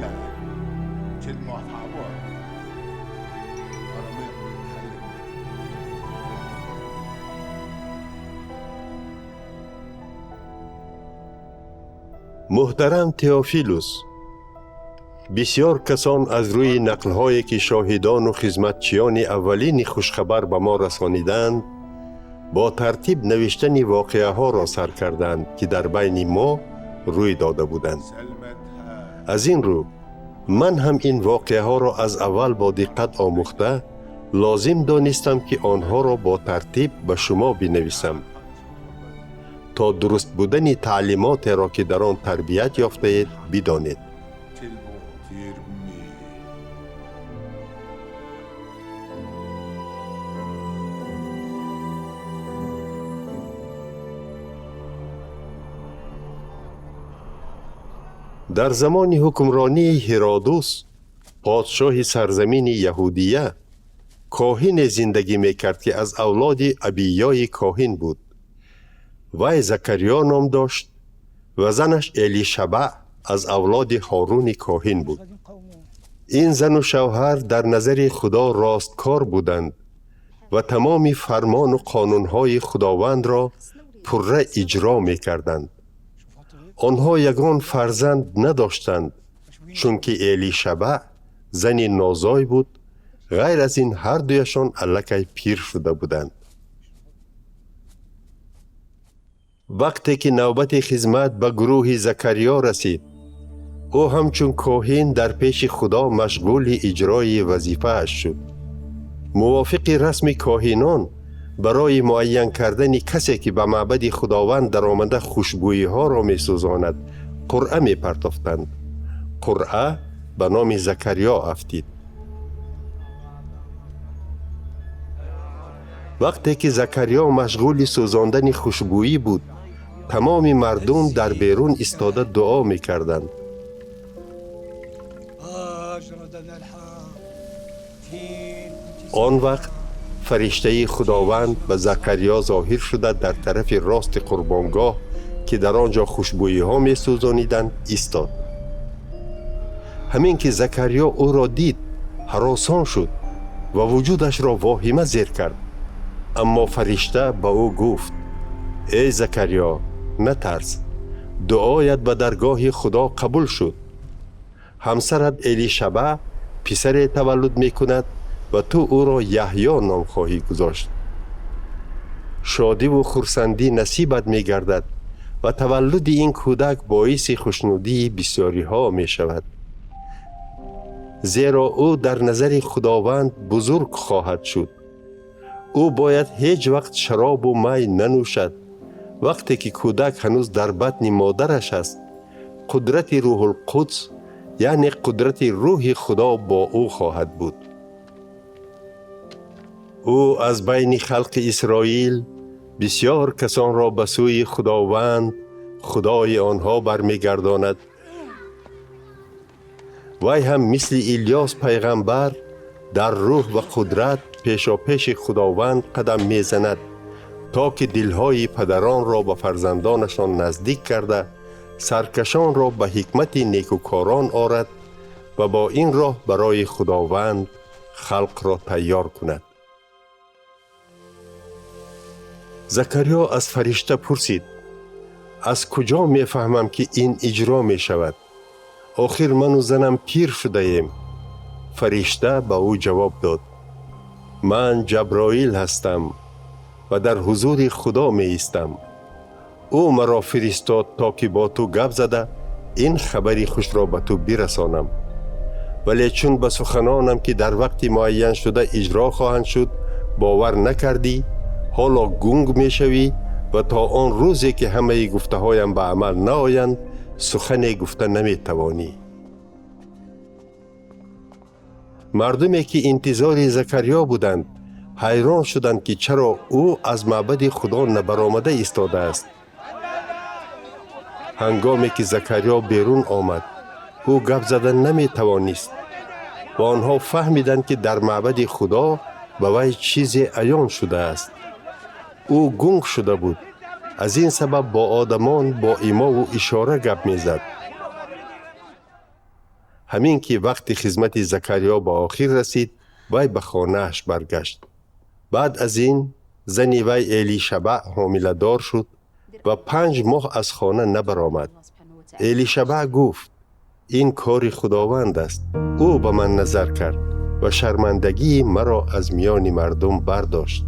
حل til محتوا آرامه حل محترم تئوفیلوس، بسیار کسان از روی نقل‌هایی که شاهدان و خدمتچیان اولین خوشخبر به ما رسانیدند با ترتیب نوشتن واقعه‌ها را سر کردند که در بین ما روی داده بودند. از این رو من هم این واقعه‌ها را از اول با دقت آموخته لازم دانستم که آنها را با ترتیب به شما بنویسم تا درست بودن تعلیمات را که در آن تربیت یافته اید بدانید. در زمان حکمرانی هرودوس، پادشاه سرزمین یهودیه، کاهن زندگی میکرد که از اولاد ابیای کاهن بود. وی زکریا نام داشت و زنش الیشبع از اولاد هارون کاهن بود. این زن و شوهر در نظر خدا راستکار بودند و تمام فرمان و قانونهای خداوند را پره اجرا میکردند. آنها یگان فرزند نداشتند چون که الیشبع زنی نازای بود. غیر از این هر دویشان الکی پیر شده بودند. وقتی که نوبت خدمت به گروه زکریا رسید، او همچون کاهن در پیش خدا مشغول اجرای وظیفه اش شد. موافق رسم کاهنان برای معین کردن کسی که به معبد خداوند در آمده خوشبویی ها را می سوزاند قرعه می پرداختند. قرعه به نام زکریا افتید. وقتی که زکریا مشغول سوزاندن خوشبویی بود، تمام مردم در بیرون ایستاده دعا می کردند. آن وقت فرشته خداوند به زکریا ظاهر شده در طرف راست قربانگاه که در آنجا خوشبویی ها می سوزانیدند ایستاد. همین که زکریا او را دید هراسان شد و وجودش را واهمه زیر کرد. اما فرشته به او گفت: ای زکریا، نترس، دعایت به درگاه خدا قبول شد. همسرت الیشبع پسر تولد می کند و تو او را یحیی نام خواهی گذاشت. شادی و خرسندی نصیبت می گردد و تولد این کودک باعث خوشنودی بسیاری ها می شود. زیرا او در نظر خداوند بزرگ خواهد شد. او باید هیچ وقت شراب و می ننوشد. وقتی که کودک هنوز در بطن مادرش است، قدرت روح القدس یعنی قدرت روح خدا با او خواهد بود. او از بین خلق اسرائیل بسیار کسان را به سوی خداوند خدای آنها برمیگرداند. وی هم مثل الیاس پیغمبر در روح و قدرت پیشا پیش خداوند قدم میزند تا که دلهای پدران را به فرزندانشان نزدیک کرده سرکشان را به حکمت نیکوکاران آرد و با این راه برای خداوند خلق را تیار کند. زکریا از فرشته پرسید: از کجا می فهمم که این اجرا می شود؟ آخر من و زنم پیر شده ایم. فرشته به او جواب داد: من جبرائیل هستم و در حضور خدا می ایستم. او مرا فرستاد تا که با تو گپ زده این خبری خوش را به تو برسانم. ولی چون به سخنانم که در وقت معین شده اجرا خواهند شد باور نکردی، حالا گنگ می شوی و تا آن روزی که همه گفته هایم به عمل نآیند سخنی گفته نمی توانی. مردمی که انتظار زکریا بودند حیران شدند که چرا او از معبد خدا نبرآمده ایستاده است. هنگامی که زکریا بیرون آمد او گپ زدن نمی توانست و آنها فهمیدند که در معبد خدا به وی چیزی عیان شده است. او گنگ شده بود. از این سبب با آدمان با ایما و اشاره گپ می زد. همین که وقت خدمت زکریا به آخر رسید، وی به خانه‌اش برگشت. بعد از این زن وی الیشبع حامله دار شد و 5 ماه از خانه نبرآمد. الیشبع گفت: این کار خداوند است. او به من نظر کرد و شرمندگی مرا از میان مردم برداشت.